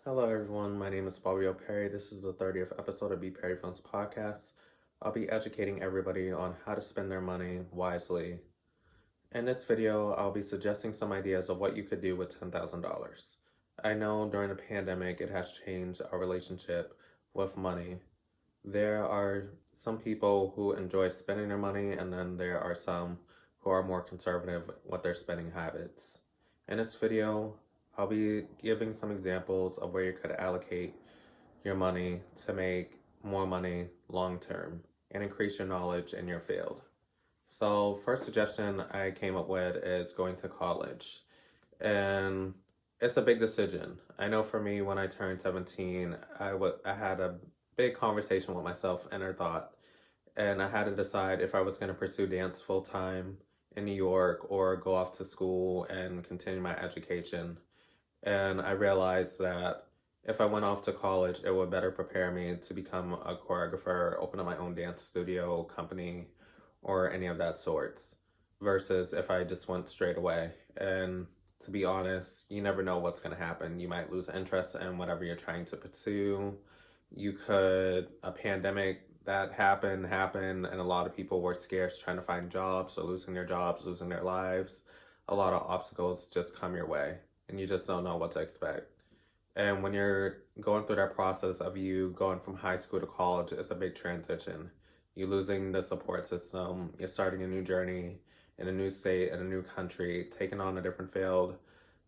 Hello, everyone. My name is BPerry. This is the 30th episode of BPerryFilms Podcast. I'll be educating everybody on how to spend their money wisely. In this video, I'll be suggesting some ideas of what you could do with $10,000. I know during the pandemic, it has changed our relationship with money. There are some people who enjoy spending their money, and then there are some who are more conservative with their spending habits. In this video, I'll be giving some examples of where you could allocate your money to make more money long term and increase your knowledge in your field. So, first suggestion I came up with is going to college. And it's a big decision. I know for me, when I turned 17, I had a big conversation with myself, inner thought, and I had to decide if I was going to pursue dance full time in New York or go off to school and continue my education. And I realized that if I went off to college, it would better prepare me to become a choreographer, open up my own dance studio, company, or any of that sorts, versus if I just went straight away. And to be honest, you never know what's going to happen. You might lose interest in whatever you're trying to pursue. A pandemic that happened, and a lot of people were scarce trying to find jobs, or losing their jobs, losing their lives. A lot of obstacles just come your way, and you just don't know what to expect. And when you're going through that process of you going from high school to college, it's a big transition. You're losing the support system, you're starting a new journey in a new state, in a new country, taking on a different field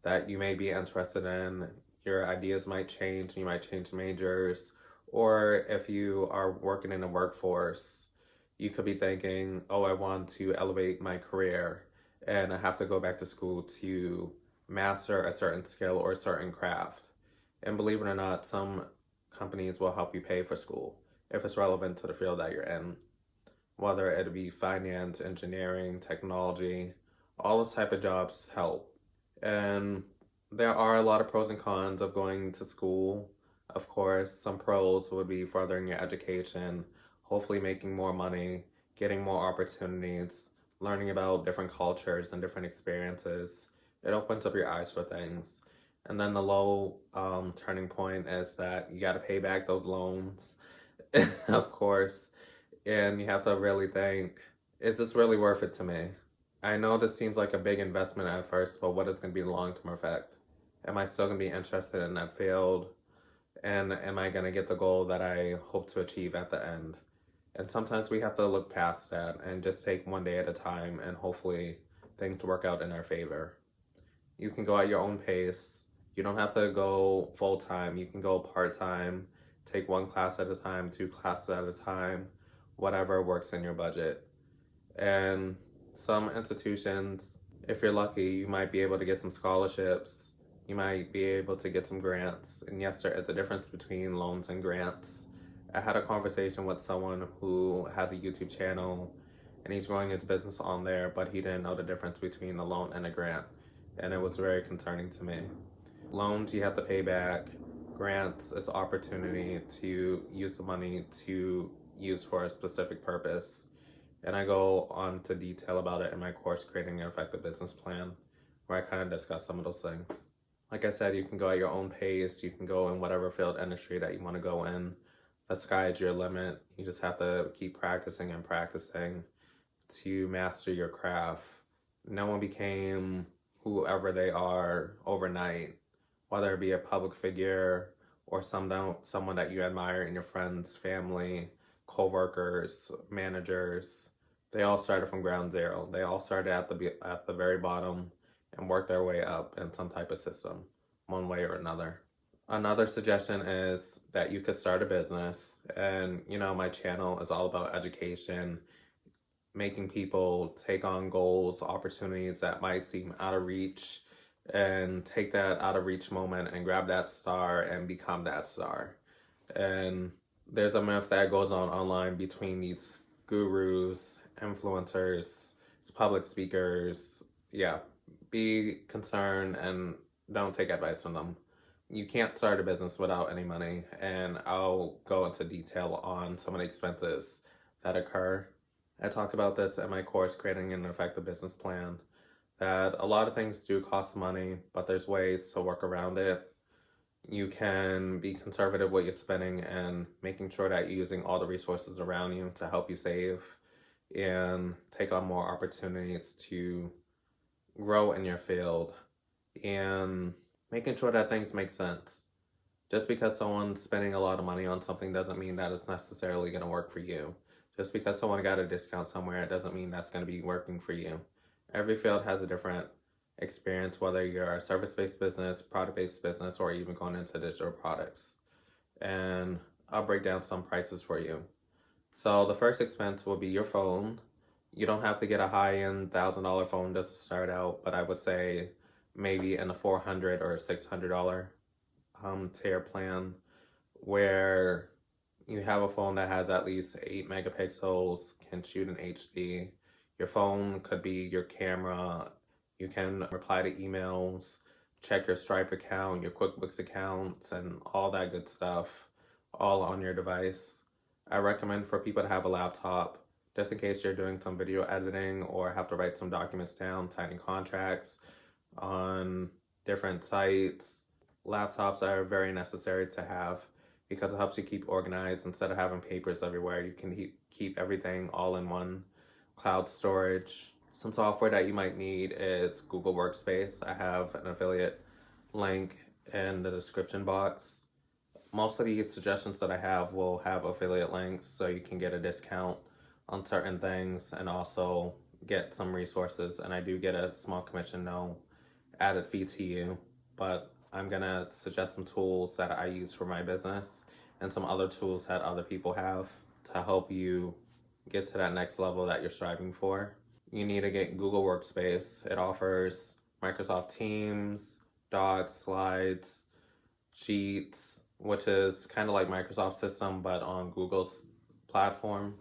that you may be interested in. Your ideas might change, you might change majors, or if you are working in the workforce, you could be thinking, oh, I want to elevate my career and I have to go back to school to master a certain skill or a certain craft. And believe it or not, some companies will help you pay for school if it's relevant to the field that you're in, whether it be finance, engineering, technology. All those type of jobs help. And there are a lot of pros and cons of going to school. Of course, some pros would be furthering your education, hopefully making more money, getting more opportunities, learning about different cultures and different experiences. It opens up your eyes for things. And then the low turning point is that you got to pay back those loans, of course. And you have to really think, is this really worth it to me? I know this seems like a big investment at first, but what is going to be the long-term effect? Am I still going to be interested in that field? And am I going to get the goal that I hope to achieve at the end? And sometimes we have to look past that and just take one day at a time, and hopefully things work out in our favor. You can go at your own pace. You don't have to go full-time. You can go part-time, take one class at a time, two classes at a time, whatever works in your budget. And some institutions, if you're lucky, you might be able to get some scholarships. You might be able to get some grants. And yes, there is a difference between loans and grants. I had a conversation with someone who has a YouTube channel and he's growing his business on there, but he didn't know the difference between a loan and a grant. And it was very concerning to me. Loans you have to pay back. Grants is opportunity to use the money to use for a specific purpose. And I go on to detail about it in my course, Creating an Effective Business Plan, where I kind of discuss some of those things. Like I said, you can go at your own pace. You can go in whatever field industry that you want to go in. The sky is your limit. You just have to keep practicing and practicing to master your craft. No one became whoever they are overnight, whether it be a public figure or someone that you admire in your friends, family, co-workers, managers. They all started from ground zero. They all started at the very bottom and worked their way up in some type of system, one way or another. Another suggestion is that you could start a business. And, my channel is all about education, making people take on goals, opportunities that might seem out of reach, and take that out of reach moment and grab that star and become that star. And there's a myth that goes on online between these gurus, influencers, public speakers. Yeah, be concerned and don't take advice from them. You can't start a business without any money, and I'll go into detail on some of the expenses that occur. I talk about this in my course, Creating an Effective Business Plan, that a lot of things do cost money, but there's ways to work around it. You can be conservative with your spending and making sure that you're using all the resources around you to help you save and take on more opportunities to grow in your field, and making sure that things make sense. Just because someone's spending a lot of money on something doesn't mean that it's necessarily going to work for you. Just because someone got a discount somewhere, it doesn't mean that's going to be working for you. Every field has a different experience, whether you're a service-based business, product-based business, or even going into digital products. And I'll break down some prices for you. So the first expense will be your phone. You don't have to get a high-end $1,000 phone just to start out, but I would say maybe in a $400 or $600 tier plan, where you have a phone that has at least 8 megapixels, can shoot in HD. Your phone could be your camera. You can reply to emails, check your Stripe account, your QuickBooks accounts, and all that good stuff, all on your device. I recommend for people to have a laptop, just in case you're doing some video editing or have to write some documents down, signing contracts on different sites. Laptops are very necessary to have because it helps you keep organized. Instead of having papers everywhere, you can keep everything all in one cloud storage. Some software that you might need is Google Workspace. I have an affiliate link in the description box. Most of these suggestions that I have will have affiliate links, so you can get a discount on certain things and also get some resources. And I do get a small commission, no added fee to you, but I'm gonna suggest some tools that I use for my business and some other tools that other people have to help you get to that next level that you're striving for. You need to get Google Workspace. It offers Microsoft Teams, Docs, Slides, Sheets, which is kind of like Microsoft system, but on Google's platform.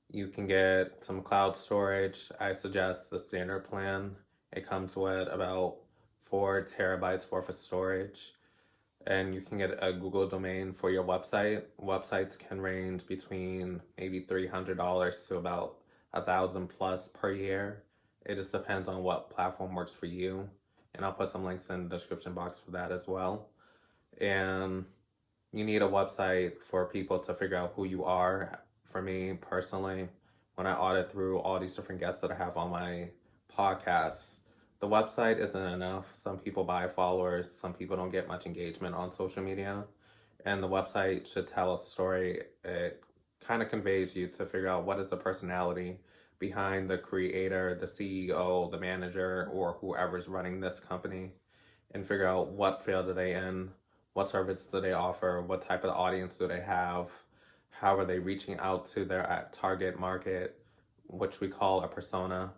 You can get some cloud storage. I suggest the standard plan. It comes with about 4 terabytes worth of storage. And you can get a Google domain for your website. Websites can range between maybe $300 to about $1,000 plus per year. It just depends on what platform works for you. And I'll put some links in the description box for that as well. And you need a website for people to figure out who you are. For me personally, when I audit through all these different guests that I have on my podcast, the website isn't enough. Some people buy followers, some people don't get much engagement on social media, and the website should tell a story. It kind of conveys you to figure out what is the personality behind the creator, the CEO, the manager, or whoever's running this company, and figure out what field are they in, what services do they offer, what type of audience do they have, how are they reaching out to their target market, which we call a persona,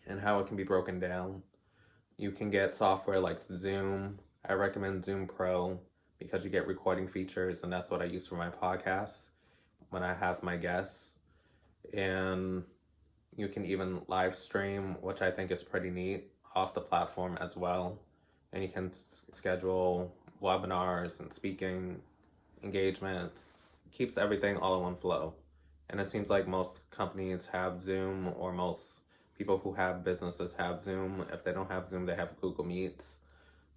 and how it can be broken down. You can get software like Zoom. I recommend Zoom Pro because you get recording features, and that's what I use for my podcast when I have my guests. And you can even live stream, which I think is pretty neat, off the platform as well. And you can schedule webinars and speaking engagements. Keeps everything all in one flow. And it seems like most companies have Zoom, or most people who have businesses have Zoom. If they don't have Zoom, they have Google Meets.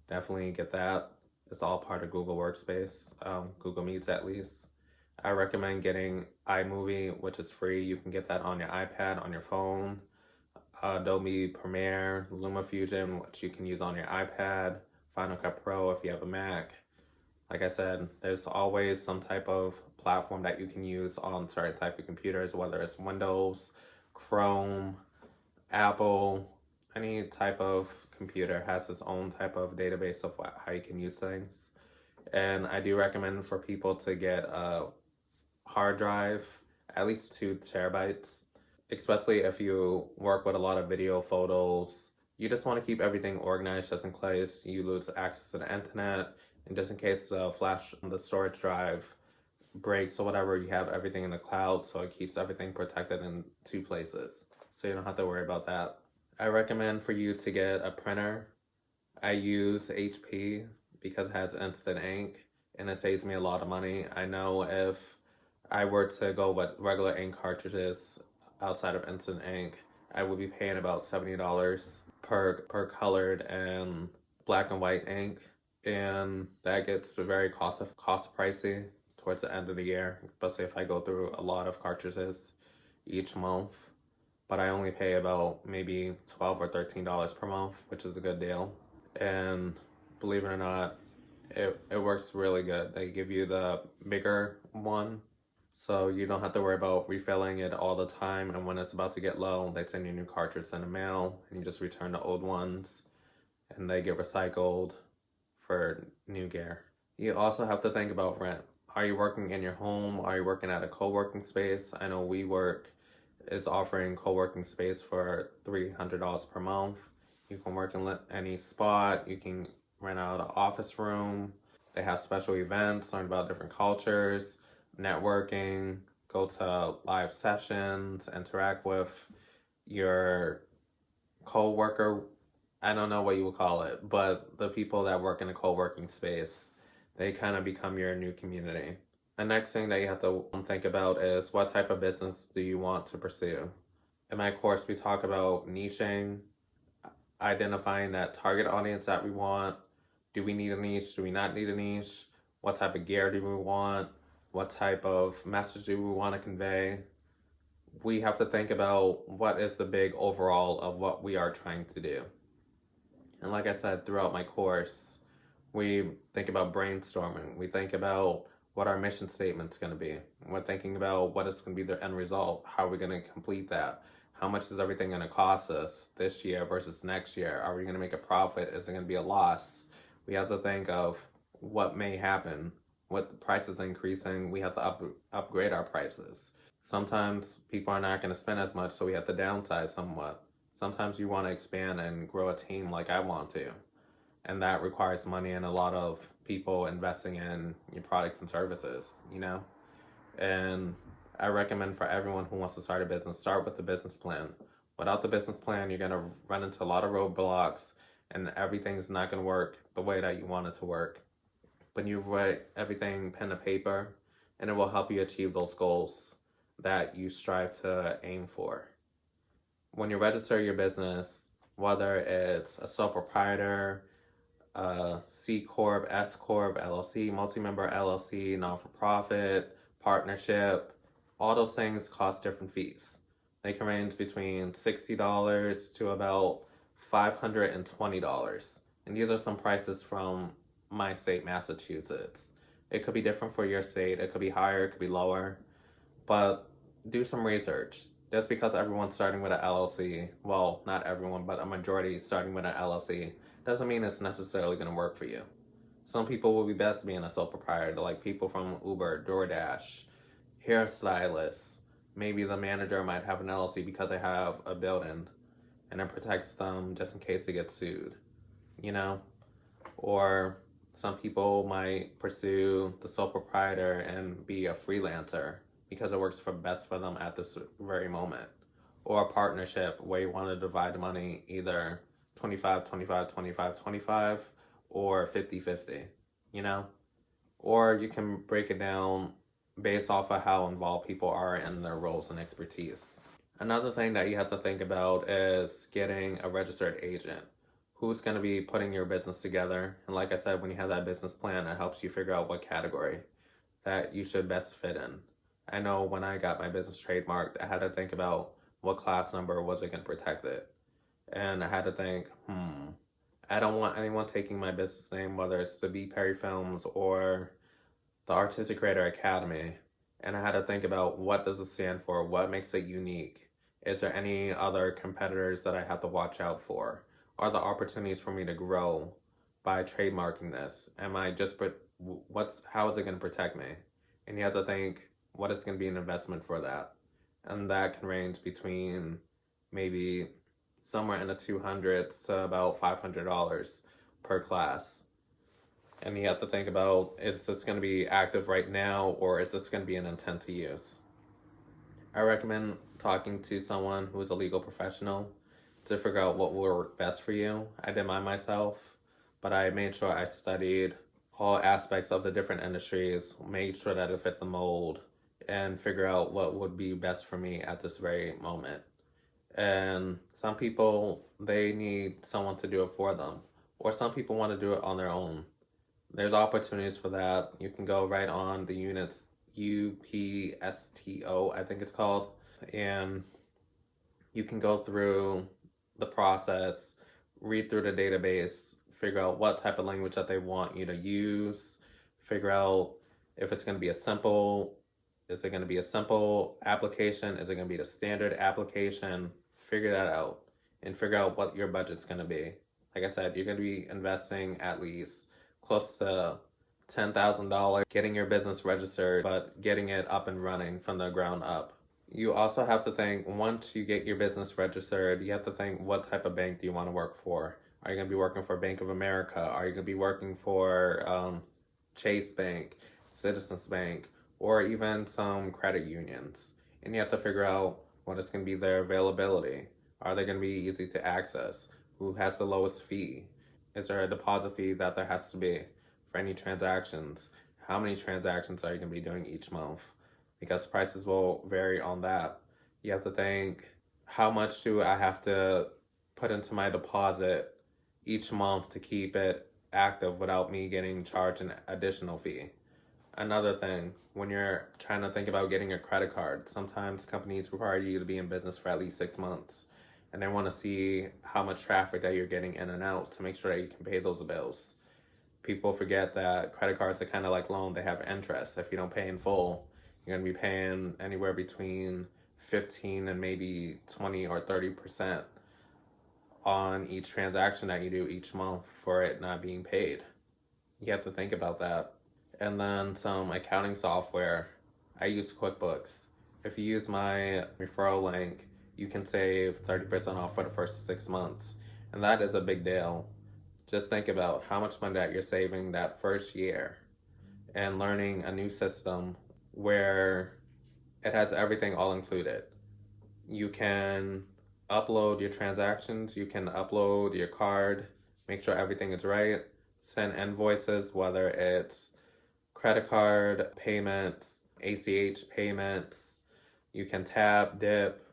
Definitely get that. It's all part of Google Workspace, Google Meets at least. I recommend getting iMovie, which is free. You can get that on your iPad, on your phone. Adobe Premiere, LumaFusion, which you can use on your iPad. Final Cut Pro if you have a Mac. Like I said, there's always some type of platform that you can use on certain type of computers, whether it's Windows, Chrome, Apple, any type of computer has its own type of database of how you can use things. And I do recommend for people to get a hard drive, at least 2 terabytes, especially if you work with a lot of video, photos. You just want to keep everything organized just in case you lose access to the internet, and just in case the flash on the storage drive breaks or whatever, you have everything in the cloud, so it keeps everything protected in 2 places, so you don't have to worry about that. I recommend for you to get a printer. I use HP because it has instant ink and it saves me a lot of money. I know if I were to go with regular ink cartridges outside of instant ink, I would be paying about $70 per colored and black and white ink. and that gets very cost pricey towards the end of the year, especially if I go through a lot of cartridges each month. But I only pay about maybe $12 or $13 per month, which is a good deal. And believe it or not, it works really good. They give you the bigger one, so you don't have to worry about refilling it all the time. And when it's about to get low, they send you new cartridges in the mail, and you just return the old ones, and they get recycled for new gear. You also have to think about rent. Are you working in your home? Are you working at a co-working space? I know WeWork is offering co-working space for $300 per month. You can work in any spot. You can rent out an office room. They have special events, learn about different cultures, networking, go to live sessions, interact with your co-worker. I don't know what you would call it, but the people that work in a co-working space, they kind of become your new community. The next thing that you have to think about is what type of business do you want to pursue? In my course, we talk about niching, identifying that target audience that we want. Do we need a niche? Do we not need a niche? What type of gear do we want? What type of message do we want to convey? We have to think about what is the big overall of what we are trying to do. And like I said, throughout my course, we think about brainstorming. We think about what our mission statement's going to be. We're thinking about what is going to be the end result. How are we going to complete that? How much is everything going to cost us this year versus next year? Are we going to make a profit? Is it going to be a loss? We have to think of what may happen. What the price is increasing, we have to upgrade our prices. Sometimes people are not going to spend as much, so we have to downsize somewhat. Sometimes you want to expand and grow a team like I want to. And that requires money and a lot of people investing in your products and services, you know? And I recommend for everyone who wants to start a business, start with the business plan. Without the business plan, you're going to run into a lot of roadblocks and everything's not going to work the way that you want it to work. But you write everything pen to paper, and it will help you achieve those goals that you strive to aim for. When you register your business, whether it's a sole proprietor, C Corp, S Corp, LLC, multi-member LLC, non-for-profit, partnership, all those things cost different fees. They can range between $60 to about $520. And these are some prices from my state, Massachusetts. It could be different for your state. It could be higher, it could be lower. But do some research. Just because everyone's starting with an LLC, well, not everyone, but a majority starting with an LLC, doesn't mean it's necessarily going to work for you. Some people will be best being a sole proprietor, like people from Uber, DoorDash, hairstylists. Maybe the manager might have an LLC because they have a building and it protects them just in case they get sued, you know? Or some people might pursue the sole proprietor and be a freelancer because it works best for them at this very moment. Or a partnership where you want to divide the money either 25, 25, 25, 25 or 50-50, you know? Or you can break it down based off of how involved people are in their roles and expertise. Another thing that you have to think about is getting a registered agent. Who's going to be putting your business together? And like I said, when you have that business plan, it helps you figure out what category that you should best fit in. I know when I got my business trademarked, I had to think about what class number was it going to protect it. And I had to think, I don't want anyone taking my business name, whether it's the BPerryFilms or the Artistic Creator Academy. And I had to think about what does it stand for? What makes it unique? Is there any other competitors that I have to watch out for? Are there opportunities for me to grow by trademarking this? How is it going to protect me? And you have to think, what is going to be an investment for that? And that can range between maybe somewhere in the $200s to about $500 per class. And you have to think about, is this going to be active right now, or is this going to be an intent to use? I recommend talking to someone who is a legal professional to figure out what will work best for you. I did mine myself, but I made sure I studied all aspects of the different industries, made sure that it fit the mold, and figure out what would be best for me at this very moment. And some people, they need someone to do it for them, or some people want to do it on their own. There's opportunities for that. You can go right on the units UPSTO, I think it's called, and you can go through the process, read through the database, figure out what type of language that they want you to use, figure out if it's going to be is it going to be a simple application? Is it going to be the standard application? Figure that out and figure out what your budget's going to be. Like I said, you're going to be investing at least close to $10,000 getting your business registered, but getting it up and running from the ground up. You also have to think, once you get your business registered, you have to think, what type of bank do you want to work for? Are you going to be working for Bank of America? Are you going to be working for Chase Bank, Citizens Bank, or even some credit unions? And you have to figure out what is going to be their availability. Are they going to be easy to access? Who has the lowest fee? Is there a deposit fee that there has to be for any transactions? How many transactions are you going to be doing each month? Because prices will vary on that. You have to think, how much do I have to put into my deposit each month to keep it active without me getting charged an additional fee? Another thing, when you're trying to think about getting a credit card, sometimes companies require you to be in business for at least 6 months, and they want to see how much traffic that you're getting in and out to make sure that you can pay those bills. People forget that credit cards are kind of like loan. They have interest. If you don't pay in full, you're going to be paying anywhere between 15 and maybe 20 or 30% on each transaction that you do each month for it not being paid. You have to think about that. And then some accounting software. I use QuickBooks. If you use my referral link, you can save 30% off for the first 6 months. And that is a big deal. Just think about how much money that you're saving that first year and learning a new system where it has everything all included. You can upload your transactions, you can upload your card, make sure everything is right, send invoices, whether it's credit card payments, ACH payments. You can tap, dip,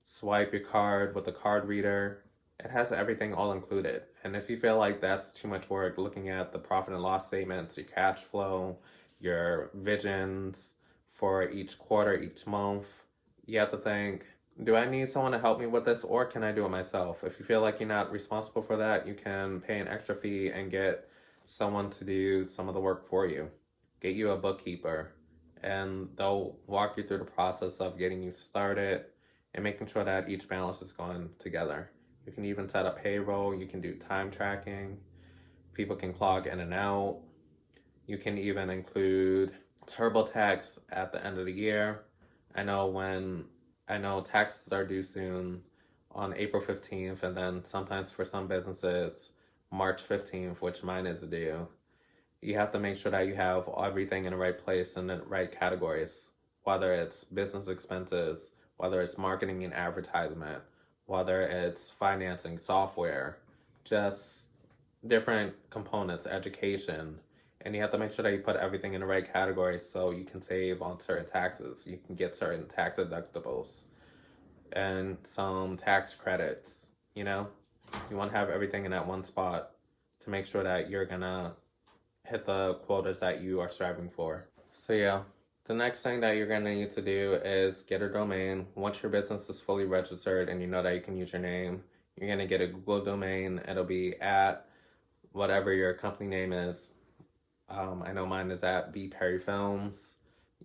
swipe your card with a card reader. It has everything all included. And if you feel like that's too much work, looking at the profit and loss statements, your cash flow, your visions for each quarter, each month, you have to think, do I need someone to help me with this, or can I do it myself? If you feel like you're not responsible for that, you can pay an extra fee and get someone to do some of the work for you. Get you a bookkeeper, and they'll walk you through the process of getting you started and making sure that each balance is going together. You can even set up payroll. You can do time tracking. People can clock in and out. You can even include TurboTax at the end of the year. I know taxes are due soon on April 15th, and then sometimes for some businesses, March 15th, which mine is due. You have to make sure that you have everything in the right place in the right categories, whether it's business expenses, whether it's marketing and advertisement, whether it's financing, software, just different components, education. And you have to make sure that you put everything in the right category so you can save on certain taxes. You can get certain tax deductibles and some tax credits, you know? You want to have everything in that one spot to make sure that you're going to hit the quotas that you are striving for. So yeah, the next thing that you're going to need to do is get a domain. Once your business is fully registered and you know that you can use your name, you're going to get a Google domain. It'll be at whatever your company name is. I know mine is at BPerryFilms,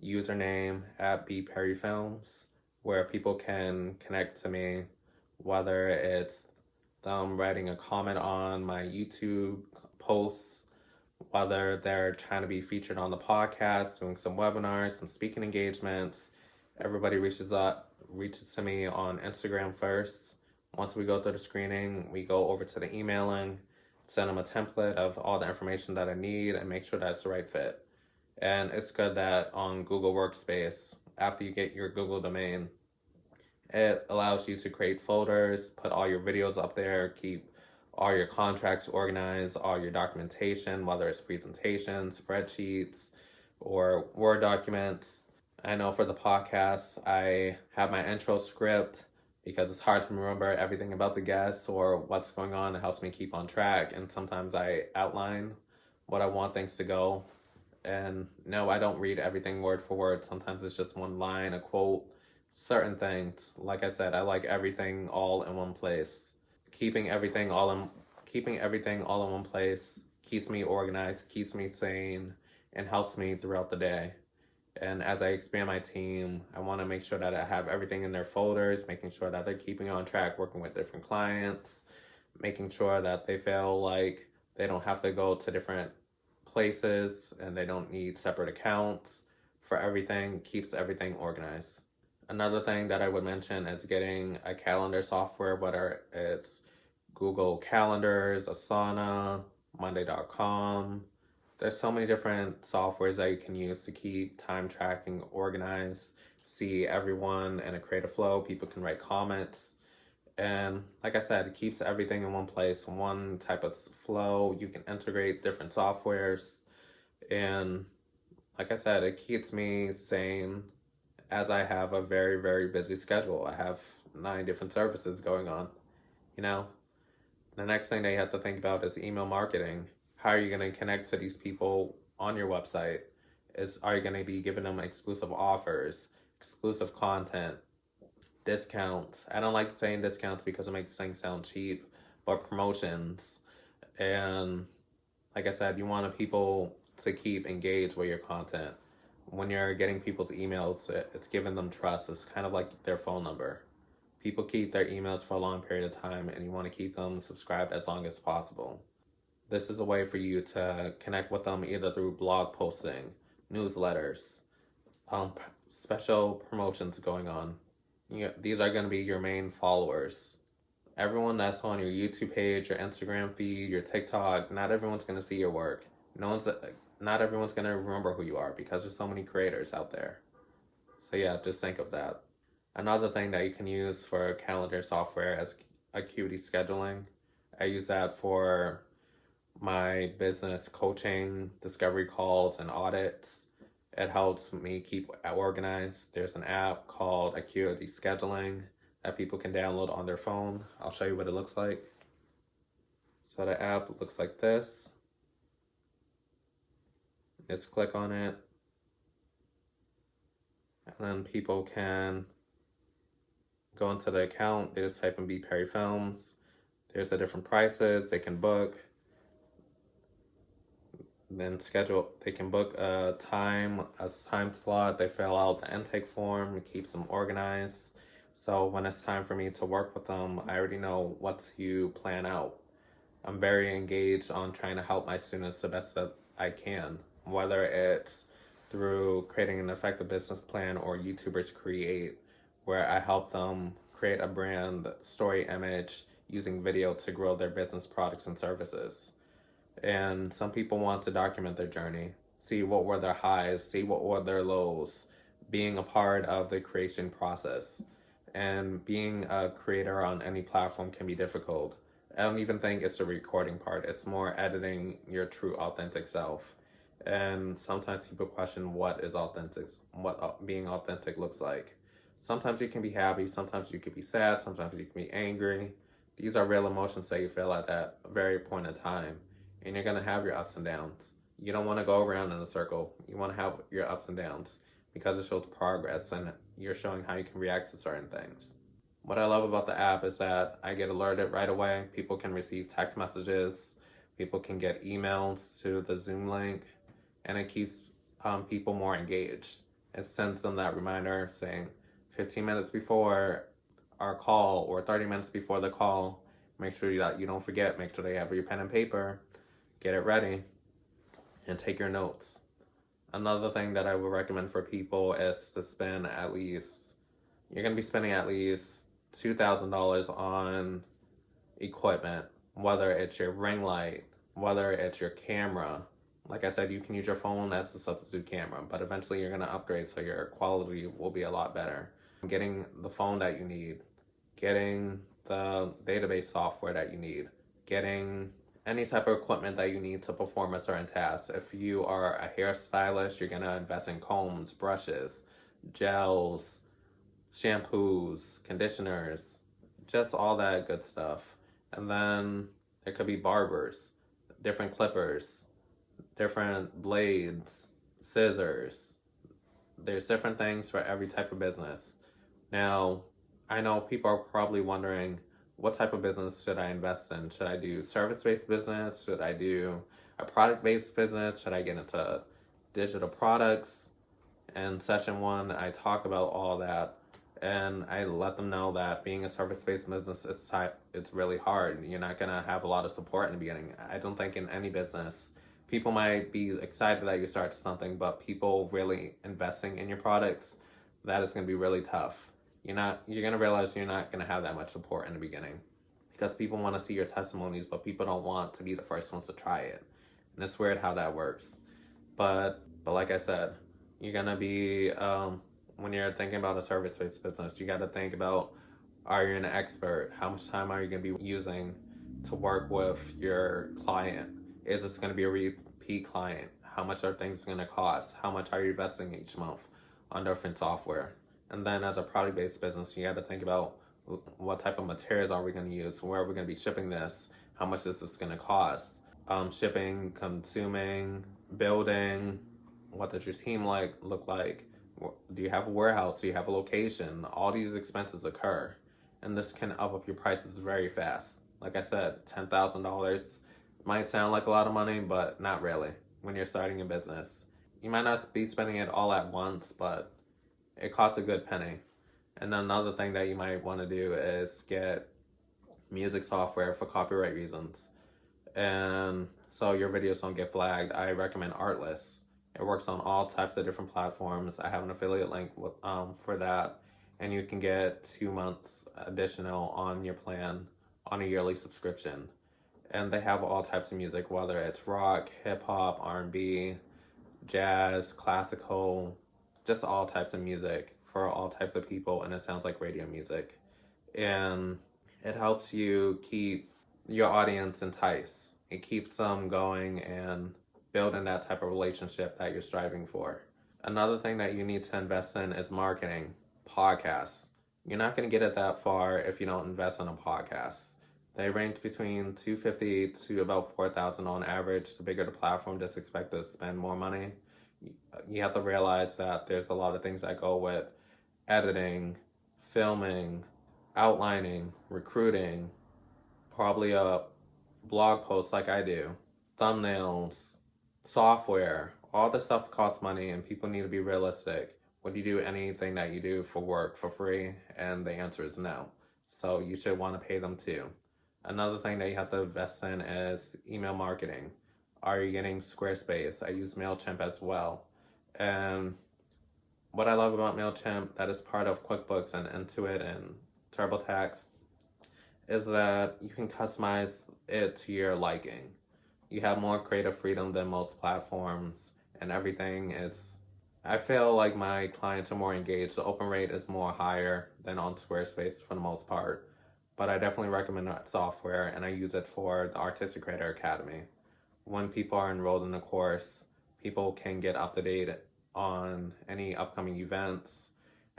username at BPerryFilms, where people can connect to me, whether it's them writing a comment on my YouTube posts, whether they're trying to be featured on the podcast, doing some webinars, some speaking engagements. Everybody reaches to me on Instagram first. Once we go through the screening, we go over to the emailing, send them a template of all the information that I need and make sure that's the right fit. And it's good that on Google Workspace, after you get your Google domain, it allows you to create folders, put all your videos up there, keep all your contracts organized, all your documentation, whether it's presentations, spreadsheets, or Word documents. I know for the podcast, I have my intro script because it's hard to remember everything about the guests or what's going on. It helps me keep on track. And sometimes I outline what I want things to go. And no, I don't read everything word for word. Sometimes it's just one line, a quote, certain things. Like I said, I like everything all in one place. Keeping everything all in keeping everything all in one place keeps me organized, keeps me sane, and helps me throughout the day. And as I expand my team, I want to make sure that I have everything in their folders, making sure that they're keeping on track, working with different clients, making sure that they feel like they don't have to go to different places and they don't need separate accounts for everything, keeps everything organized. Another thing that I would mention is getting a calendar software, whether it's Google Calendars, Asana, Monday.com. There's so many different softwares that you can use to keep time tracking organized, see everyone in a creative flow. People can write comments. And like I said, it keeps everything in one place, one type of flow. You can integrate different softwares. And like I said, it keeps me sane as I have a very, very busy schedule. I have 9 different services going on, you know? The next thing that you have to think about is email marketing. How are you going to connect to these people on your website? Are you going to be giving them exclusive offers, exclusive content, discounts? I don't like saying discounts because it makes things sound cheap, but promotions. And like I said, you want people to keep engaged with your content. When you're getting people's emails, it's giving them trust. It's kind of like their phone number. People keep their emails for a long period of time, and you want to keep them subscribed as long as possible. This is a way for you to connect with them either through blog posting, newsletters, special promotions going on. These are going to be your main followers. Everyone that's on your YouTube page, your Instagram feed, your TikTok, not everyone's going to see your work. Not everyone's going to remember who you are because there's so many creators out there. So yeah, just think of that. Another thing that you can use for calendar software is Acuity scheduling. I use that for my business coaching, discovery calls, and audits. It helps me keep organized. There's an app called Acuity Scheduling that people can download on their phone. I'll show you what it looks like. So the app looks like this. Just click on it. And then people can go into the account. They just type in BPerryFilms. There's the different prices. They can book. Then they can book a time slot. They fill out the intake form. It keeps them organized. So when it's time for me to work with them, I already know what to plan out. I'm very engaged on trying to help my students the best that I can, whether it's through creating an effective business plan or YouTubers Create, where I help them create a brand story image using video to grow their business products and services. And some people want to document their journey, see what were their highs, see what were their lows, being a part of the creation process. And being a creator on any platform can be difficult. I don't even think it's the recording part. It's more editing your true authentic self. And sometimes people question what is authentic, what being authentic looks like. Sometimes you can be happy, sometimes you can be sad, sometimes you can be angry. These are real emotions that you feel at that very point in time. And you're going to have your ups and downs. You don't want to go around in a circle. You want to have your ups and downs because it shows progress and you're showing how you can react to certain things. What I love about the app is that I get alerted right away. People can receive text messages. People can get emails to the Zoom link. And it keeps people more engaged. It sends them that reminder saying 15 minutes before our call or 30 minutes before the call, make sure that you don't forget. Make sure they have your pen and paper. Get it ready and take your notes. Another thing that I would recommend for people is to spend you're going to be spending at least $2,000 on equipment, whether it's your ring light, whether it's your camera. Like I said, you can use your phone as the substitute camera, but eventually you're going to upgrade so your quality will be a lot better. Getting the phone that you need, getting the database software that you need, getting any type of equipment that you need to perform a certain task. If you are a hairstylist, you're going to invest in combs, brushes, gels, shampoos, conditioners, just all that good stuff. And then there could be barbers, different clippers, different blades, scissors. There's different things for every type of business. Now, I know people are probably wondering, what type of business should I invest in? Should I do service-based business? Should I do a product-based business? Should I get into digital products? In session 1, I talk about all that, and I let them know that being a service-based business, it's really hard. You're not gonna have a lot of support in the beginning. I don't think in any business, people might be excited that you started something, but people really investing in your products, that is gonna be really tough. You're gonna realize you're not gonna have that much support in the beginning, because people want to see your testimonies, but people don't want to be the first ones to try it. And it's weird how that works. But like I said, you're gonna be when you're thinking about a service-based business, you got to think about, are you an expert? How much time are you gonna be using to work with your client? Is this gonna be a repeat client? How much are things gonna cost? How much are you investing each month on different software? And then as a product-based business, you got to think about, what type of materials are we going to use? Where are we going to be shipping this? How much is this going to cost? Shipping, consuming, building. What does your team look like? Do you have a warehouse? Do you have a location? All these expenses occur, and this can up your prices very fast. Like I said, $10,000 might sound like a lot of money, but not really when you're starting a business. You might not be spending it all at once, but it costs a good penny. And another thing that you might want to do is get music software for copyright reasons. And so your videos don't get flagged. I recommend Artlist. It works on all types of different platforms. I have an affiliate link for that. And you can get 2 months additional on your plan on a yearly subscription. And they have all types of music, whether it's rock, hip-hop, R&B, jazz, classical, just all types of music for all types of people, and it sounds like radio music. And it helps you keep your audience enticed. It keeps them going and building that type of relationship that you're striving for. Another thing that you need to invest in is marketing. Podcasts. You're not going to get it that far if you don't invest in a podcast. They range between $250 to about $4,000 on average. The bigger the platform, just expect to spend more money. You have to realize that there's a lot of things that go with editing, filming, outlining, recruiting, probably a blog post like I do, thumbnails, software. All this stuff costs money, and people need to be realistic. Would you do anything that you do for work for free? And the answer is no. So you should want to pay them too. Another thing that you have to invest in is email marketing. Are you getting Squarespace? I use MailChimp as well. And what I love about MailChimp, that is part of QuickBooks and Intuit and TurboTax, is that you can customize it to your liking. You have more creative freedom than most platforms, and everything is, I feel like my clients are more engaged. The open rate is more higher than on Squarespace for the most part. But I definitely recommend that software, and I use it for the Artistic Creator Academy. When people are enrolled in the course, people can get up to date on any upcoming events,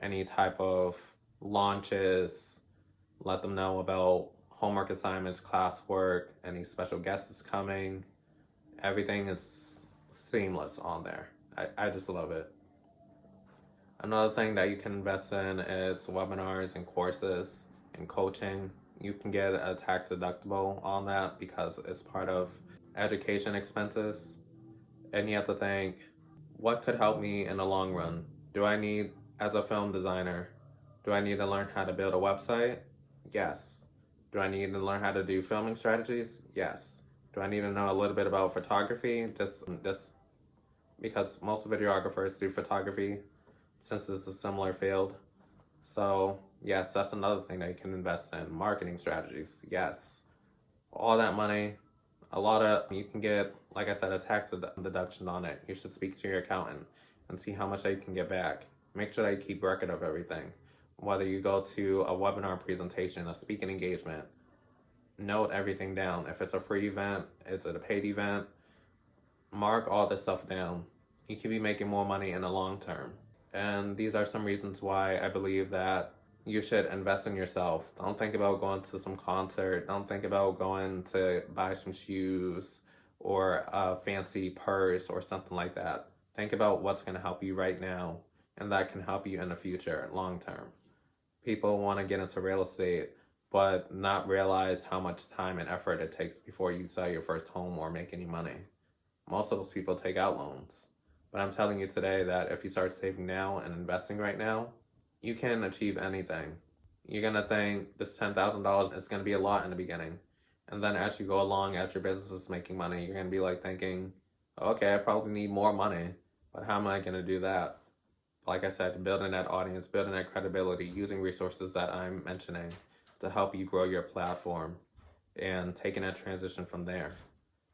any type of launches, let them know about homework assignments, classwork, any special guests coming. Everything is seamless on there. I just love it. Another thing that you can invest in is webinars and courses and coaching. You can get a tax deductible on that because it's part of education expenses. And you have to think, what could help me in the long run? Do I need, as a film designer, do I need to learn how to build a website? Yes. Do I need to learn how to do filming strategies? Yes. Do I need to know a little bit about photography? Just because most videographers do photography, since it's a similar field. So yes, that's another thing that you can invest in. Marketing strategies, yes. All that money, you can get, like I said, a tax deduction on it. You should speak to your accountant and see how much that you can get back. Make sure that you keep record of everything. Whether you go to a webinar presentation, a speaking engagement, note everything down. If it's a free event, is it a paid event? Mark all this stuff down. You can be making more money in the long term. And these are some reasons why I believe that you should invest in yourself. Don't think about going to some concert. Don't think about going to buy some shoes or a fancy purse or something like that. Think about what's going to help you right now and that can help you in the future, long term. People want to get into real estate, but not realize how much time and effort it takes before you sell your first home or make any money. Most of those people take out loans. But I'm telling you today that if you start saving now and investing right now, you can achieve anything. You're going to think this $10,000 is going to be a lot in the beginning. And then as you go along, as your business is making money, you're going to be like thinking, okay, I probably need more money, but how am I going to do that? Like I said, building that audience, building that credibility, using resources that I'm mentioning to help you grow your platform and taking that transition from there.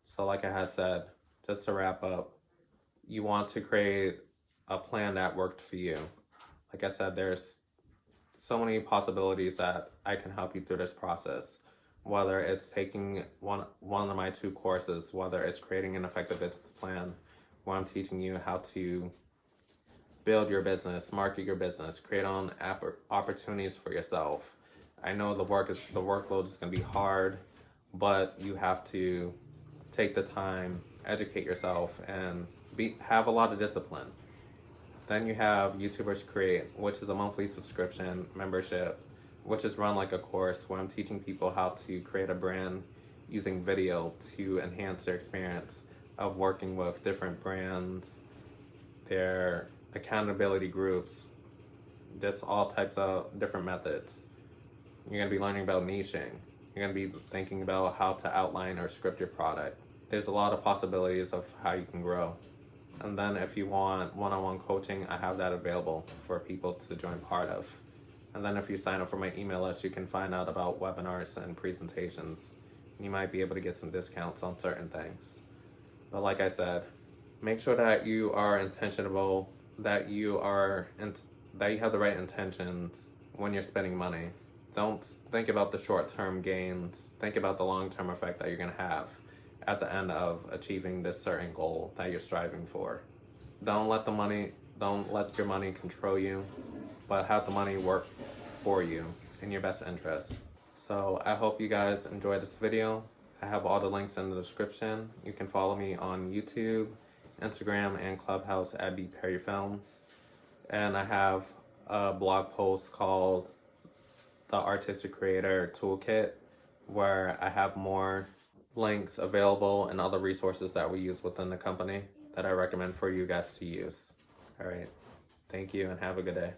So like I had said, just to wrap up, you want to create a plan that worked for you. Like I said, there's so many possibilities that I can help you through this process. Whether it's taking one of my 2 courses, whether it's creating an effective business plan, where I'm teaching you how to build your business, market your business, create on opportunities for yourself. I know the workload is going to be hard, but you have to take the time, educate yourself, and have a lot of discipline. Then you have YouTubers Create, which is a monthly subscription membership, which is run like a course where I'm teaching people how to create a brand using video to enhance their experience of working with different brands, their accountability groups, just all types of different methods. You're going to be learning about niching. You're going to be thinking about how to outline or script your product. There's a lot of possibilities of how you can grow. And then if you want one-on-one coaching, I have that available for people to join part of. And then if you sign up for my email list, you can find out about webinars and presentations. You might be able to get some discounts on certain things. But like I said, make sure that you are intentional, that you have the right intentions when you're spending money. Don't think about the short-term gains. Think about the long-term effect that you're going to have at the end of achieving this certain goal that you're striving for. Don't let your money control you, but have the money work for you in your best interest. So I hope you guys enjoyed this video. I have all the links in the description. You can follow me on YouTube, Instagram, and Clubhouse at BPerryFilms. And I have a blog post called The Artistic Creator Toolkit, where I have more links available and other resources that we use within the company that I recommend for you guys to use. All right. Thank you and have a good day.